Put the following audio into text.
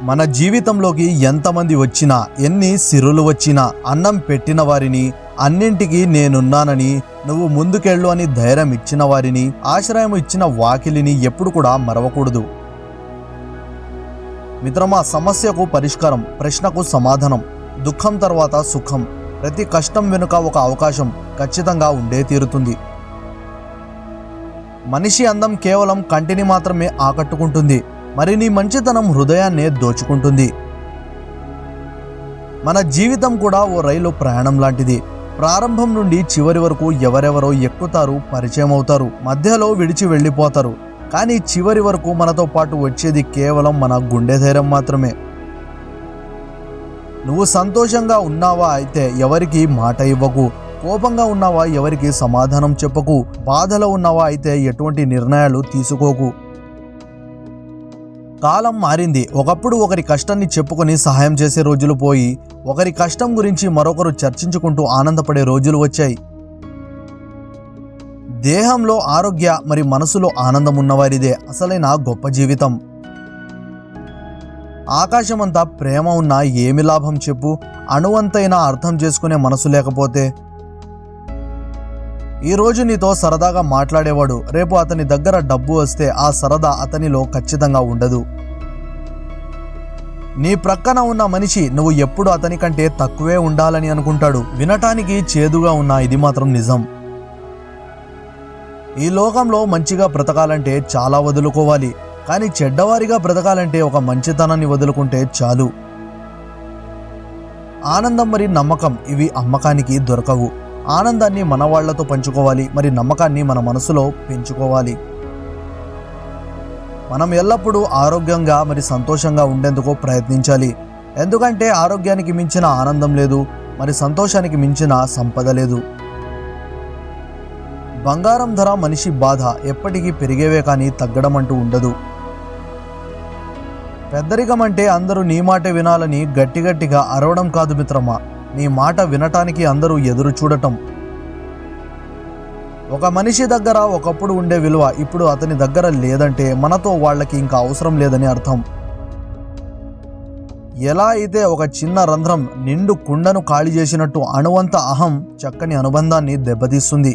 మన జీవితంలోకి ఎంతమంది వచ్చినా, ఎన్ని సిరులు వచ్చినా, అన్నం పెట్టిన వారిని, అన్నింటికీ నేనున్నానని, నువ్వు ముందుకెళ్ళు అని ధైర్యం ఇచ్చిన వారిని, ఆశ్రయం ఇచ్చిన వాకిలిని ఎప్పుడు కూడా మరవకూడదు. మిత్రమా, సమస్యకు పరిష్కారం, ప్రశ్నకు సమాధానం, దుఃఖం తర్వాత సుఖం, ప్రతి కష్టం వెనుక ఒక అవకాశం ఖచ్చితంగా ఉండే తీరుతుంది. మనిషి అందం కేవలం కంటిని మాత్రమే ఆకట్టుకుంటుంది, మరి నీ మంచితనం హృదయాన్నే దోచుకుంటుంది. మన జీవితం కూడా ఓ రైలు ప్రయాణం లాంటిది. ప్రారంభం నుండి చివరి వరకు ఎవరెవరో ఎక్కుతారు, పరిచయం అవుతారు, మధ్యలో విడిచి వెళ్ళిపోతారు. కానీ చివరి వరకు మనతో పాటు వచ్చేది కేవలం మన గుండె ధైర్యం మాత్రమే. నువ్వు సంతోషంగా ఉన్నావా అయితే ఎవరికి మాట ఇవ్వకు, కోపంగా ఉన్నావా ఎవరికి సమాధానం చెప్పకు, బాధలో ఉన్నావా అయితే ఎటువంటి నిర్ణయాలు తీసుకోకు. కాలం మారింది. ఒకప్పుడు ఒకరి కష్టాన్ని చెప్పుకొని సహాయం చేసే రోజులు పోయి, ఒకరి కష్టం గురించి మరొకరు చర్చించుకుంటూ ఆనందపడే రోజులు వచ్చాయి. దేహంలో ఆరోగ్య మరి మనసులో ఆనందం ఉన్నవారిదే అసలైన గొప్ప జీవితం. ఆకాశమంతా ప్రేమ ఉన్నా ఏమి లాభం చెప్పు, అణువంతైనా అర్థం చేసుకునే మనసు లేకపోతే. ఈరోజు నీతో సరదాగా మాట్లాడేవాడు రేపు అతని దగ్గర డబ్బు వస్తే ఆ సరదా అతనిలో ఖచ్చితంగా ఉండదు. నీ ప్రక్కన ఉన్న మనిషి నువ్వు ఎప్పుడు అతని కంటే తక్కువే ఉండాలని అనుకుంటాడు. వినటానికి చేదుగా ఉన్న ఇది మాత్రం నిజం. ఈ లోకంలో మంచిగా బ్రతకాలంటే చాలా వదులుకోవాలి, కానీ చెడ్డవారిగా బ్రతకాలంటే ఒక మంచితనాన్ని వదులుకుంటే చాలు. ఆనందం మరి నమ్మకం ఇవి అమ్మకానికి దొరకవు. ఆనందాన్ని మన వాళ్లతో పంచుకోవాలి, మరి నమ్మకాన్ని మన మనసులో పెంచుకోవాలి. మనం ఎల్లప్పుడూ ఆరోగ్యంగా మరి సంతోషంగా ఉండేందుకు ప్రయత్నించాలి. ఎందుకంటే ఆరోగ్యానికి మించిన ఆనందం లేదు, మరి సంతోషానికి మించిన సంపద లేదు. బంగారం ధర మనిషి బాధ ఎప్పటికీ పెరిగేవే కానీ తగ్గడం అంటూ ఉండదు. పెద్దరికం అంటే అందరూ నీ మాటే వినాలని గట్టిగా అరవడం కాదు మిత్రమా, నీ మాట వినటానికి అందరూ ఎదురు చూడటం. ఒక మనిషి దగ్గర ఒకప్పుడు ఉండే విలువ ఇప్పుడు అతని దగ్గర లేదంటే మనతో వాళ్ళకి ఇంకా అవసరం లేదని అర్థం. ఎలా అయితే ఒక చిన్న రంధ్రం నిండు కుండను ఖాళీ చేసినట్టు అణువంత అహం చక్కని అనుబంధాన్ని దెబ్బతీస్తుంది.